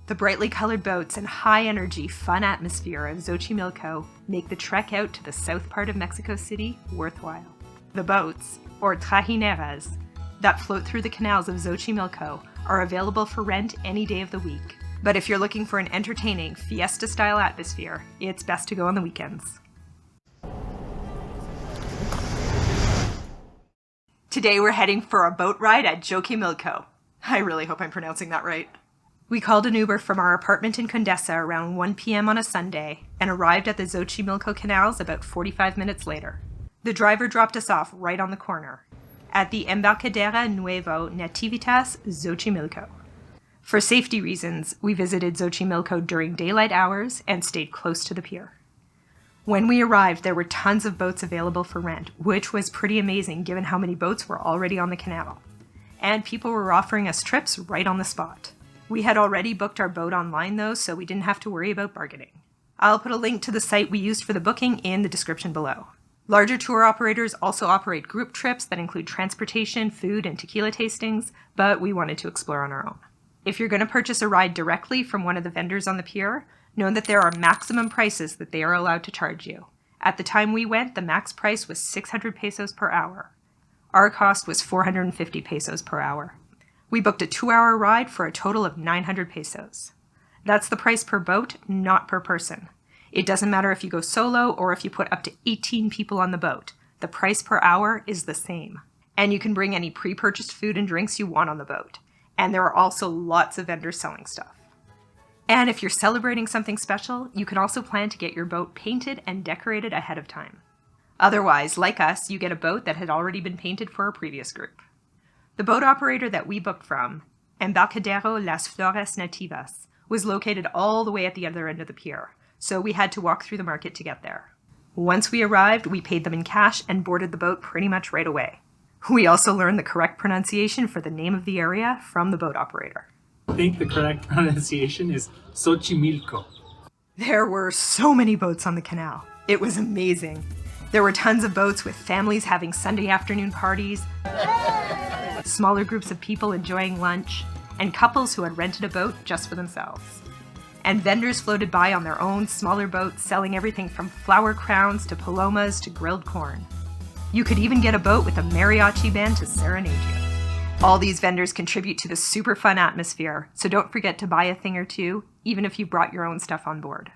The brightly colored boats and high-energy, fun atmosphere of Xochimilco make the trek out to the south part of Mexico City worthwhile. The boats, or trajineras, that float through the canals of Xochimilco are available for rent any day of the week. But if you're looking for an entertaining, fiesta-style atmosphere, it's best to go on the weekends. Today we're heading for a boat ride at Xochimilco. I really hope I'm pronouncing that right. We called an Uber from our apartment in Condesa around 1 p.m. on a Sunday and arrived at the Xochimilco canals about 45 minutes later. The driver dropped us off right on the corner at the Embarcadero Nuevo Nativitas Xochimilco. For safety reasons, we visited Xochimilco during daylight hours and stayed close to the pier. When we arrived, there were tons of boats available for rent, which was pretty amazing given how many boats were already on the canal. And people were offering us trips right on the spot. We had already booked our boat online though, so we didn't have to worry about bargaining. I'll put a link to the site we used for the booking in the description below. Larger tour operators also operate group trips that include transportation, food, and tequila tastings, but we wanted to explore on our own. If you're going to purchase a ride directly from one of the vendors on the pier, know that there are maximum prices that they are allowed to charge you. At the time we went, the max price was 600 pesos per hour. Our cost was 450 pesos per hour. We booked a 2-hour ride for a total of 900 pesos. That's the price per boat, not per person. It doesn't matter if you go solo or if you put up to 18 people on the boat. The price per hour is the same. And you can bring any pre-purchased food and drinks you want on the boat. And there are also lots of vendors selling stuff. And if you're celebrating something special, you can also plan to get your boat painted and decorated ahead of time. Otherwise, like us, you get a boat that had already been painted for a previous group. The boat operator that we booked from, Embarcadero Las Flores Nativas, was located all the way at the other end of the pier, so we had to walk through the market to get there. Once we arrived, we paid them in cash and boarded the boat pretty much right away. We also learned the correct pronunciation for the name of the area from the boat operator. I think the correct pronunciation is Xochimilco. There were so many boats on the canal. It was amazing. There were tons of boats with families having Sunday afternoon parties, smaller groups of people enjoying lunch, and couples who had rented a boat just for themselves. And vendors floated by on their own smaller boats selling everything from flower crowns to palomas to grilled corn. You could even get a boat with a mariachi band to serenade you. All these vendors contribute to the super fun atmosphere, so don't forget to buy a thing or two, even if you brought your own stuff on board.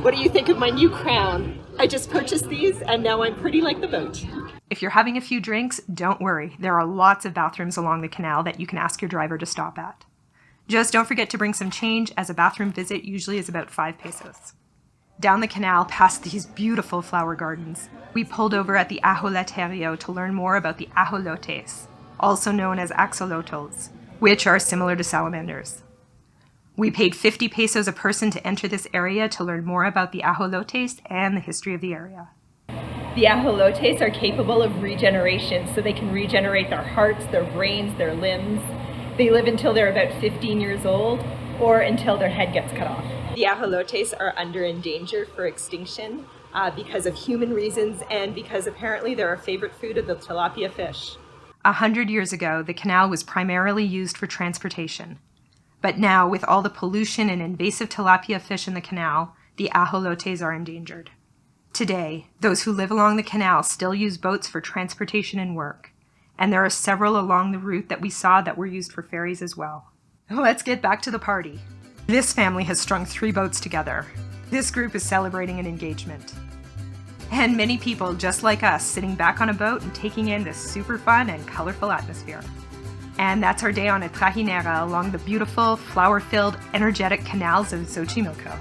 What do you think of my new crown? I just purchased these and now I'm pretty like the boat. If you're having a few drinks, don't worry. There are lots of bathrooms along the canal that you can ask your driver to stop at. Just don't forget to bring some change, as a bathroom visit usually is about 5 pesos. Down the canal, past these beautiful flower gardens, we pulled over at the Ajolotario to learn more about the Ajolotes, also known as axolotls, which are similar to salamanders. We paid 50 pesos a person to enter this area to learn more about the Ajolotes and the history of the area. The Ajolotes are capable of regeneration, so they can regenerate their hearts, their brains, their limbs. They live until they're about 15 years old, or until their head gets cut off. The Ajolotes are under danger for extinction because of human reasons and because apparently they're a favorite food of the tilapia fish. 100 years ago, the canal was primarily used for transportation. But now, with all the pollution and invasive tilapia fish in the canal, the Ajolotes are endangered. Today, those who live along the canal still use boats for transportation and work, and there are several along the route that we saw that were used for ferries as well. Let's get back to the party. This family has strung 3 boats together. This group is celebrating an engagement. And many people just like us sitting back on a boat and taking in this super fun and colorful atmosphere. And that's our day on a trajinera along the beautiful, flower-filled, energetic canals of Xochimilco.